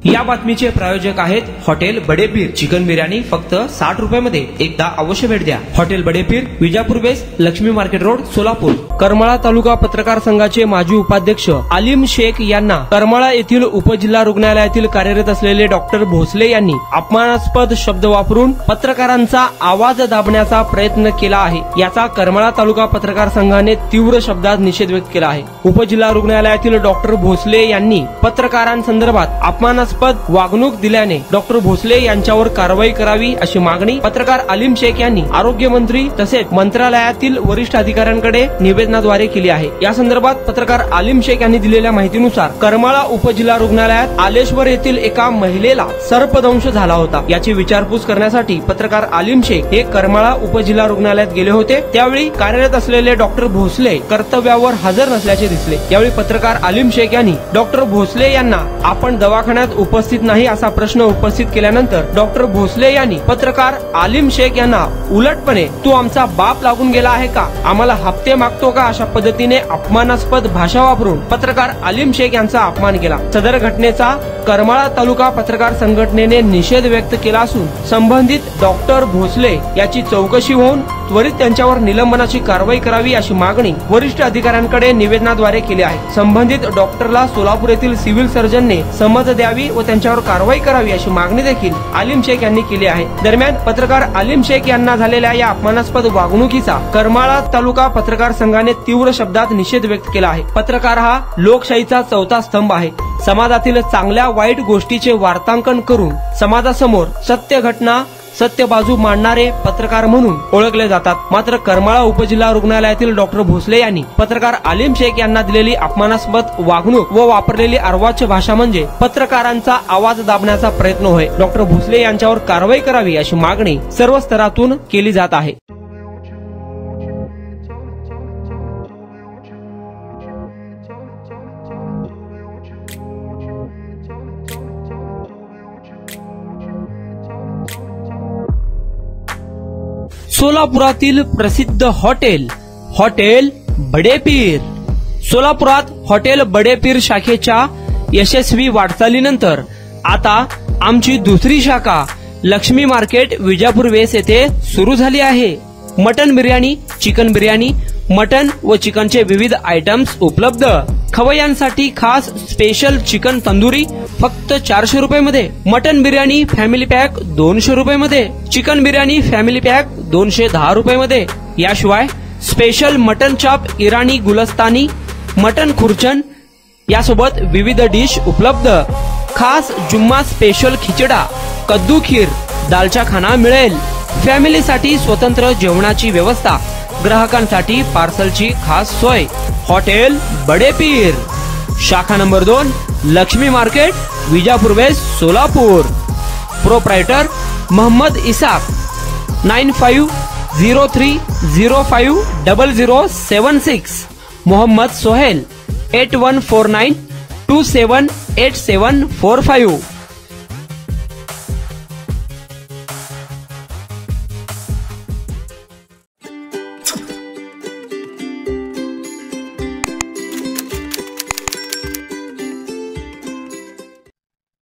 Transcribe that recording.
या बातमीचे प्रायोजक आहेत हॉटेल बडेपीर। चिकन बिर्याणी फक्त 60 रुपयामध्ये, एकदा अवश्य भेट द्या। Hotel Badepir, Vijapur base, Laxmi market road, Solapur. Karmala taluka पत्रकार संघाचे माजी उपाध्यक्ष आलिम शेख यांना करमाळा येथील उपजिल्हा रुग्णालयातील कार्यरत असलेले डॉक्टर भोसले यांनी अपमानास्पद शब्द वापरून पत्रकारांचा आवाज दाबण्याचा प्रयत्न केला आहे। याचा करमाळा तालुका पत्रकार संघाने तीव्र शब्दात निषेध व्यक्त केला आहे। उपजिल्हा रुग्णालयातील डॉक्टर भोसले यांनी पत्रकारांसंदर्भात अपमानास्पद वागणूक दिल्याने डॉक्टर भोसले यांच्यावर कारवाई करावी अशी मागणी पत्रकार आलिम शेख यांनी आरोग्य मंत्री तसेच मंत्रालयातील वरिष्ठ अधिकाऱ्यांकडे निवेदनाद्वारे केली आहे। या संदर्भात पत्रकार आलिम शेख यांनी दिलेल्या माहितीनुसार करमाळा उपजिल्हा रुग्णालयात आलेश्वर येथील एका महिलेला सर्पदंश झाला होता। याची विचारपूस करण्यासाठी पत्रकार आलिम शेख हे करमाळा उपजिल्हा रुग्णालयात गेले होते। त्यावेळी कार्यरत असलेले डॉक्टर भोसले कर्तव्यावर हजर नसल्याचे दिसले। यावेळी पत्रकार आलिम शेख यांनी डॉक्टर भोसले यांना आपण दवाखान्यात उपस्थित नाही असा प्रश्न उपस्थित केल्यानंतर डॉक्टर भोसले यांनी पत्रकार आलिम शेख यांना उलटपणे तू आमचा बाप लागून गेला आहे का, आम्हाला हप्ते मागतो का, अशा पद्धतीने अपमानास्पद भाषा वापरून पत्रकार आलिम शेख यांचा अपमान केला। सदर घटनेचा करमाळा तालुका पत्रकार संघटनेने निषेध व्यक्त केला असून संबंधित डॉक्टर भोसले याची चौकशी होऊन त्वरित त्यांच्यावर निलंबनाची कारवाई करावी अशी मागणी वरिष्ठ अधिकाऱ्यांकडे निवेदनाद्वारे केली आहे। संबंधित डॉक्टरला सोलापूर येथील सिव्हिल सर्जनने समज द्यावी व त्यांच्यावर कारवाई करावी अशी मागणी देखील आलिम शेख यांनी केली आहे। दरम्यान पत्रकार आलिम शेख यांना झालेल्या या अपमानास्पद वागणुकीचा करमाळा तालुका पत्रकार संघाने तीव्र शब्दात निषेध व्यक्त केला आहे। पत्रकार हा लोकशाहीचा चौथा स्तंभ आहे। समाजातील चांगल्या वाईट गोष्टीचे वार्तांकन करून समाजासमोर सत्य घटना सत्य बाजू मांडणारे पत्रकार म्हणून ओळखले जातात। मात्र करमाळा उपजिल्हा रुग्णालयातील डॉक्टर भोसले यांनी पत्रकार आलिम शेख यांना दिलेली अपमानास्पद वागणूक व वापरलेली अर्वाच्य भाषा म्हणजे पत्रकारांचा आवाज दाबण्याचा प्रयत्न होय। डॉक्टर भोसले यांच्यावर कारवाई करावी अशी मागणी सर्व स्तरातून केली जात आहे। सोलापुरातील प्रसिद्ध हॉटेल बडेपीर। सोलापुरात हॉटेल बडेपीर शाखेच्या यशस्वी वाटचालीनंतर आता आमची दुसरी शाखा लक्ष्मी मार्केट विजापूर वेस येथे सुरू झाली आहे। Mutton biryani, chicken biryani, mutton व चिकनचे विविध आयटम्स उपलब्ध। खवय्यांसाठी खास स्पेशल चिकन तंदुरी फक्त 400 रुपये, मटन बिर्याणी फॅमिली पॅक 200 रुपये, चिकन बिर्याणी फॅमिली पॅक 210 रुपये। याशिवाय स्पेशल मटन चाप, इराणी गुलस्तानी, मटन खुर्चन यासोबत विविध डिश उपलब्ध। खास जुम्मा स्पेशल खिचडा, कद्दू खीर, दालचा खाना मिळेल। फॅमिलीसाठी स्वतंत्र जेवणाची व्यवस्था, ग्राहकांसाठी पार्सलची खास सोय। हॉटेल बडेपीर, शाखा number 2, Laxmi market, Vijapur west, Solapur. Proprietor Mohammed Isaq, 9503050076। Mohammed Sohail, 8149278745।